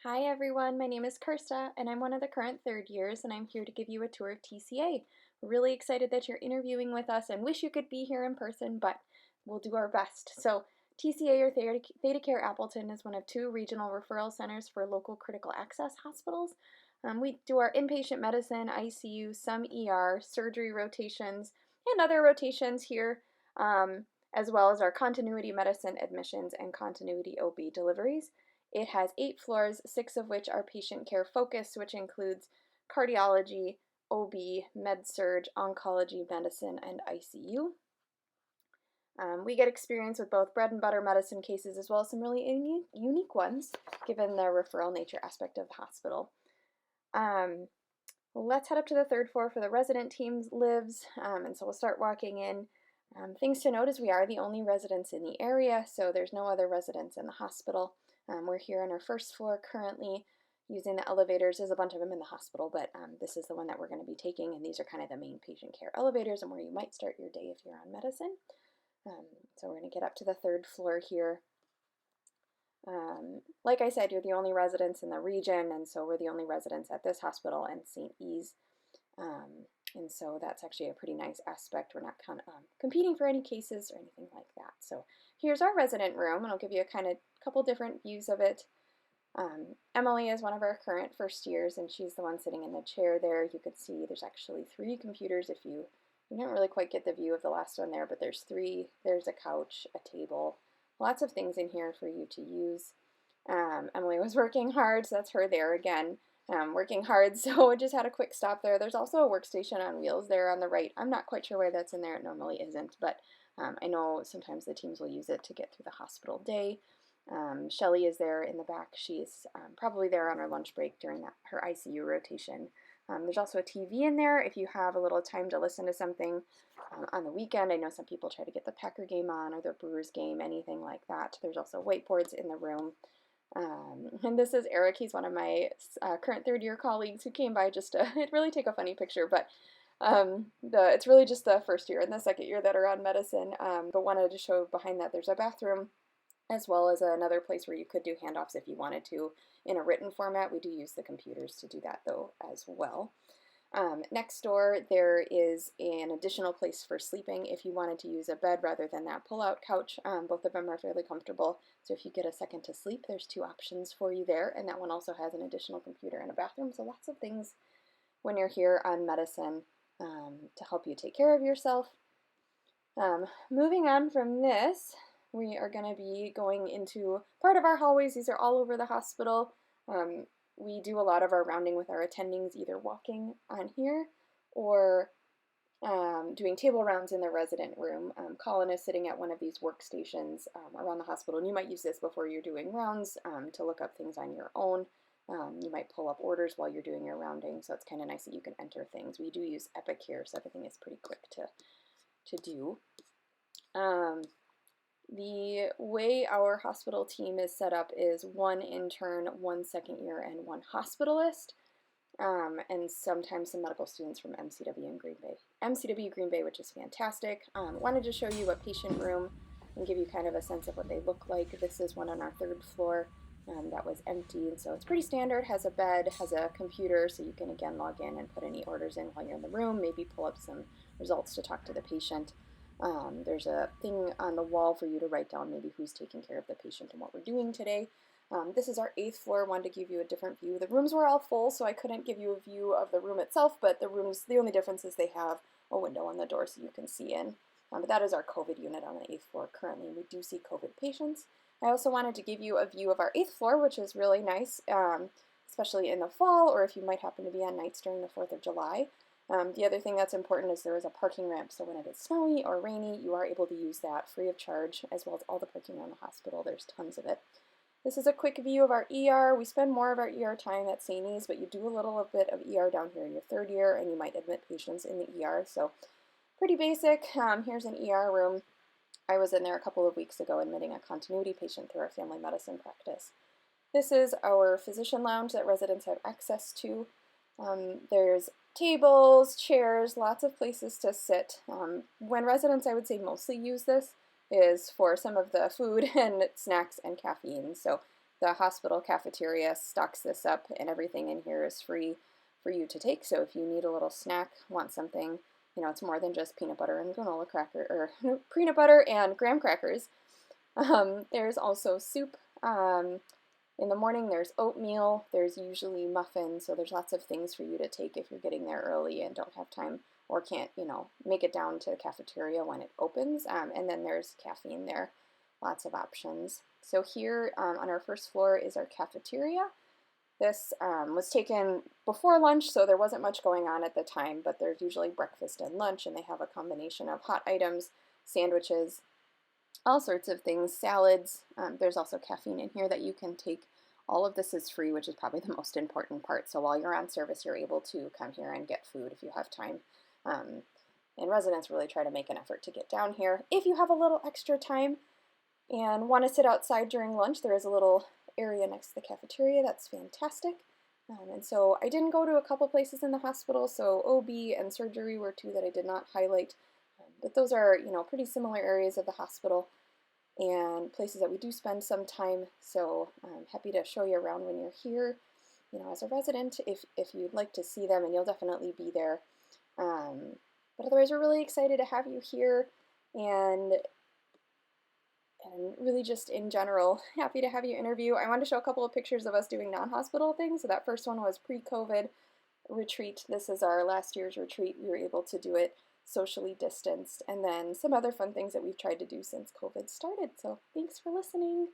Hi everyone, my name is Kirsta and I'm one of the current third years and I'm here to give you a tour of TCA. We're really excited that you're interviewing with us and wish you could be here in person, but we'll do our best. So TCA or ThedaCare Appleton is one of two regional referral centers for local critical access hospitals. We do our inpatient medicine, ICU, some ER, surgery rotations, and other rotations here, as well as our continuity medicine admissions and continuity OB deliveries. It has 8 floors, 6 of which are patient care focused, which includes cardiology, OB, med-surg, oncology, medicine, and ICU. We get experience with both bread and butter medicine cases as well as some really unique ones, given the referral nature aspect of the hospital. Let's head up to the third floor for the resident team's lives, and so we'll start walking in. Things to note is we are the only residents in the area, so there's no other residents in the hospital. We're here on our first floor currently using the elevators. There's a bunch of them in the hospital, but this is the one that we're going to be taking, and these are kind of the main patient care elevators and where you might start your day if you're on medicine. So we're going to get up to the third floor here. Like I said, you're the only residents in the region, and so we're the only residents at this hospital and St. E's. And so that's actually a pretty nice aspect. We're not kind of competing for any cases or anything like that. So here's our resident room, and I'll give you a couple different views of it. Emily is one of our current first years, and she's the one sitting in the chair there. You could see there's actually 3 computers. If you didn't really quite get the view of the last one there, but there's 3. There's a couch, a table, lots of things in here for you to use. Emily was working hard, so that's her there again. Working hard, so I just had a quick stop there. There's also a workstation on wheels there on the right. I'm not quite sure why that's in there. It normally isn't, but I know sometimes the teams will use it to get through the hospital day. Shelly is there in the back. She's probably there on her lunch break during her ICU rotation. There's also a TV in there if you have a little time to listen to something on the weekend. I know some people try to get the Packer game on or the Brewers game, anything like that. There's also whiteboards in the room. And this is Eric. He's one of my current third year colleagues who came by just to really take a funny picture, but it's really just the first year and the second year that are on medicine, but wanted to show behind that there's a bathroom as well as another place where you could do handoffs if you wanted to in a written format. We do use the computers to do that though as well. Next door, there is an additional place for sleeping if you wanted to use a bed rather than that pull-out couch. Both of them are fairly comfortable, so if you get a second to sleep, there's 2 options for you there, and that one also has an additional computer and a bathroom, so lots of things when you're here on medicine to help you take care of yourself. Moving on from this, we are going to be going into part of our hallways. These are all over the hospital. We do a lot of our rounding with our attendings, either walking on here or doing table rounds in the resident room. Colin is sitting at one of these workstations around the hospital, and you might use this before you're doing rounds to look up things on your own. You might pull up orders while you're doing your rounding, so it's kind of nice that you can enter things. We do use Epic here, so everything is pretty quick to do. The way our hospital team is set up is 1 intern, 1 second year, and 1 hospitalist, and sometimes some medical students from MCW Green Bay, which is fantastic. Wanted to show you a patient room and give you kind of a sense of what they look like. This is one on our 3rd floor that was empty, and so it's pretty standard. Has a bed, has a computer, so you can again log in and put any orders in while you're in the room, maybe pull up some results to talk to the patient. There's a thing on the wall for you to write down maybe who's taking care of the patient and what we're doing today. This is our 8th floor. Wanted to give you a different view. The rooms were all full, so I couldn't give you a view of the room itself, but the only difference is they have a window on the door so you can see in. But that is our COVID unit on the 8th floor currently. We do see COVID patients. I also wanted to give you a view of our 8th floor, which is really nice, especially in the fall, or if you might happen to be on nights during the 4th of July. The other thing that's important is there is a parking ramp, so when it is snowy or rainy, you are able to use that free of charge, as well as all the parking around the hospital. There's tons of it. This is a quick view of our ER. We spend more of our ER time at St. E's, but you do a little bit of ER down here in your 3rd year, and you might admit patients in the ER, so pretty basic. Here's an ER room. I was in there a couple of weeks ago admitting a continuity patient through our family medicine practice. This is our physician lounge that residents have access to. There's tables, chairs, lots of places to sit. When residents, I would say, mostly use this is for some of the food and snacks and caffeine. So the hospital cafeteria stocks this up, and everything in here is free for you to take. So if you need a little snack, want something, it's more than just peanut butter and granola cracker, or peanut butter and graham crackers. There's also soup. In the morning, there's oatmeal. There's usually muffins. So there's lots of things for you to take if you're getting there early and don't have time or can't, make it down to the cafeteria when it opens. And then there's caffeine there. Lots of options. So here on our first floor is our cafeteria. This was taken before lunch, so there wasn't much going on at the time, but there's usually breakfast and lunch, and they have a combination of hot items, sandwiches, all sorts of things, salads. There's also caffeine in here that you can take. All of this is free, which is probably the most important part. So while you're on service, you're able to come here and get food if you have time. And residents really try to make an effort to get down here. If you have a little extra time and want to sit outside during lunch, there is a little area next to the cafeteria that's fantastic. And so I didn't go to a couple places in the hospital, so OB and surgery were two that I did not highlight. But those are, pretty similar areas of the hospital and places that we do spend some time. So I'm happy to show you around when you're here, as a resident, if you'd like to see them, and you'll definitely be there. But otherwise, we're really excited to have you here, and really just in general, happy to have you interview. I wanted to show a couple of pictures of us doing non-hospital things. So that first one was pre-COVID retreat. This is our last year's retreat. We were able to do it socially distanced, and then some other fun things that we've tried to do since COVID started. So thanks for listening.